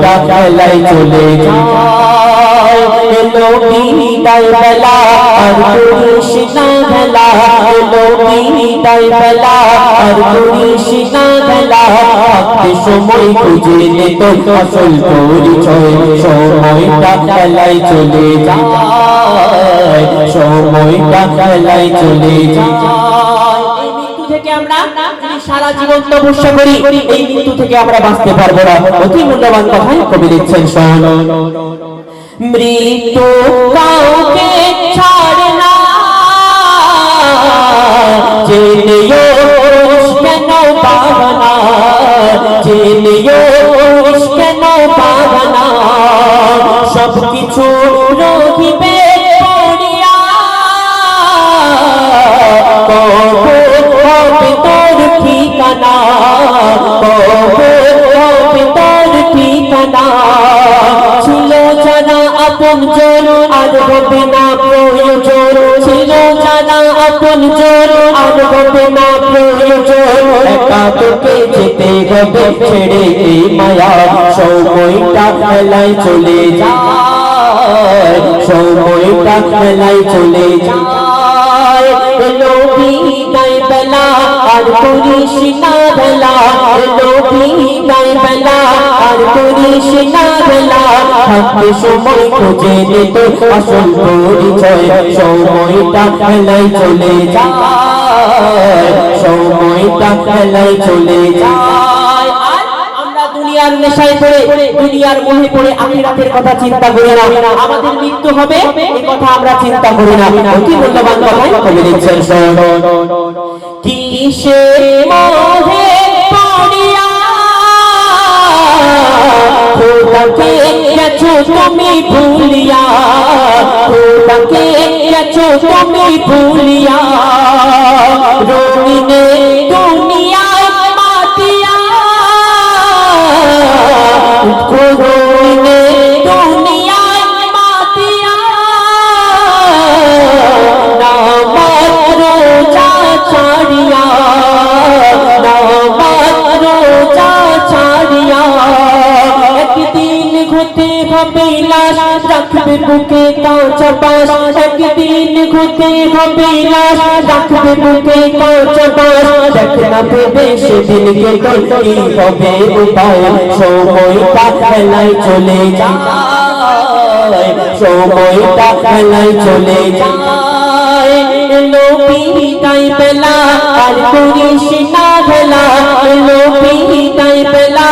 সময়টা খেলায় চলে যায় এলো বিদায় বেলা আর করিস না খেলা এলো বিদায় বেলা আর করিস না খেলা থাকতে সময় খুঁজে নে তোর আসল পরিচয় সময়টা খেলায় চলে যায় সময়টা খেলায় চলে যায় এই মৃত্যু থেকে আমরা সারা জীবন তপস্যা করি এই মৃত্যু থেকে আমরা বাঁচতে পারবো না অতি মূল্যবান কথাই কবি লিখছেন শোনো মৃত্যু কাউকে ছাড়ে না জেনেও কেন পাবনা জেনেও কেন পাবনা সবকিছু রহিবে পড়িয়া কবে হবে তোর ঠিকানা কবে হবে তোর ঠিকানা ছিল জানা আপনজন আর হবে না প্রয়োজন ছিল জানা আপনজন আর হবে না প্রয়োজন একা তোকে যেতে হবে ছেড়ে এই মায়া সময়টা খেলায় চলে যায় সময়টা খেলায় চলে যায় এলো বিদায় বেলা আর করিস না বেলা এলো বিদায় বেলা আর করিস না বেলা থাকতে সময় খুঁজে নে তোর আসল পরিচয় সময়টা খেলায় চলে যায় সময়টা খেলায় চলে যায় আমরা দুনিয়ার নেশায় পড়ে দুনিয়ার মোহে পড়ে আখিরাতের কথা চিন্তা করি না আমাদের মৃত্যু হবে এই কথা আমরা চিন্তা করি না অতি মূল্যবান কথাই কবি লিখছেন শোনো কিসের মোহে পড়িয়া খোদাকে গেছো তুমি ভুলিয়া খোদাকে গেছো তুমি ভুলিয়া রঙিনে দুনিয়ায় মাতিয়া রঙিনে দুনিয়ায় মাতিয়া নামাজ রোজা ছাড়িয়া নামাজ রোজা ছাড়িয়া একদিন ঘুরতে হবে লাশ রাখবে বুকে কাঁচা বাঁশ একদিন ঘুরতে হবে লাশ রাখবে বুকে কাঁচা বাঁশ দেখ না ভেবে সেদিনকে তোর কি হবে উপায় সময়টা খেলায় চলে যায় সময়টা খেলায় চলে যায় এলো বিদায় বেলা আর করিস না খেলা এলো বিদায় বেলা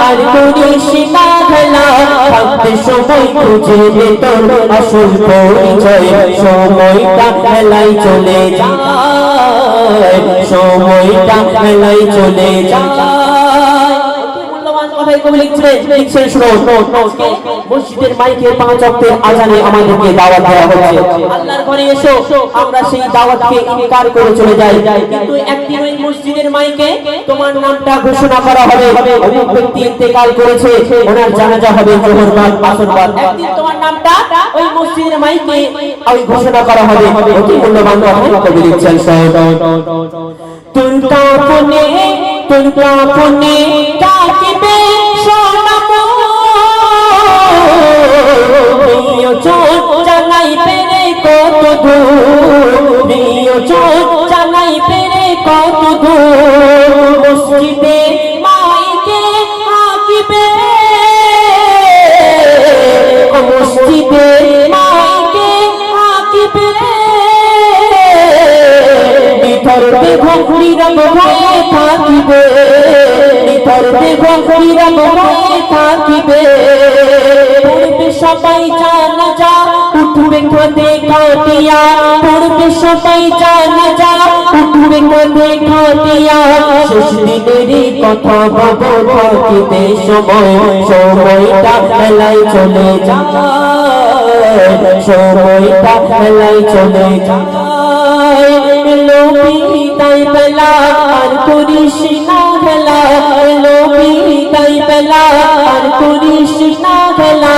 আর করিস না খেলা থাকতে সময় খুঁজে নে তোর আসল পরিচয় সময়টা খেলায় চলে যায় সময়টা খেলায় চলে যায় কথাই কবি লিখছেন শুনো মসজিদের মাইকে 5 ওয়াক্তের আযানে আমাদেরকে দাওয়াত দেওয়া হচ্ছে আল্লাহর ঘরে এসো আমরা সেই দাওয়াতকে ইনকার করে চলে যাই কিন্তু একদিন ওই মসজিদের মাইকে তোমার নামটা ঘোষণা করা হবে অমুক ব্যক্তি ইন্তেকাল করেছে ওনার জানাজা হবে জোহর বাদ আসর বাদ একদিন তোমার নামটা ওই মসজিদের মাইকে ওই ঘোষণা করা হবে অতি মূল্যবান কথা কবি লিখছেন তোর কাপনে ডাকিবে সোনামো প্রিয় চোখ জানাই পেরে কত দূর প্রিয় চোখ জানাই পেরে কত দূর মসজিদে মাইকে হাকিবে মসজিদে মাইকে হাকিবে ধরতে ঘুরিরা ভয়ে থাকিবে ধরতে ঘুরিরা ভয়ে থাকিবে পড়বে সবাই জানাজা উঠবে কাঁধে খাটিয়া পড়বে সবাই জানাজা উঠবে কাঁধে খাটিয়া শেষ দিনেরই কথা ভাবো থাকিতে সময়টা খেলায় চলে যায় সময়টা খেলায় চলে যায় এলো বিদায় বেলা আর করিস না খেলা এলো বিদায় বেলা আর করিস না খেলা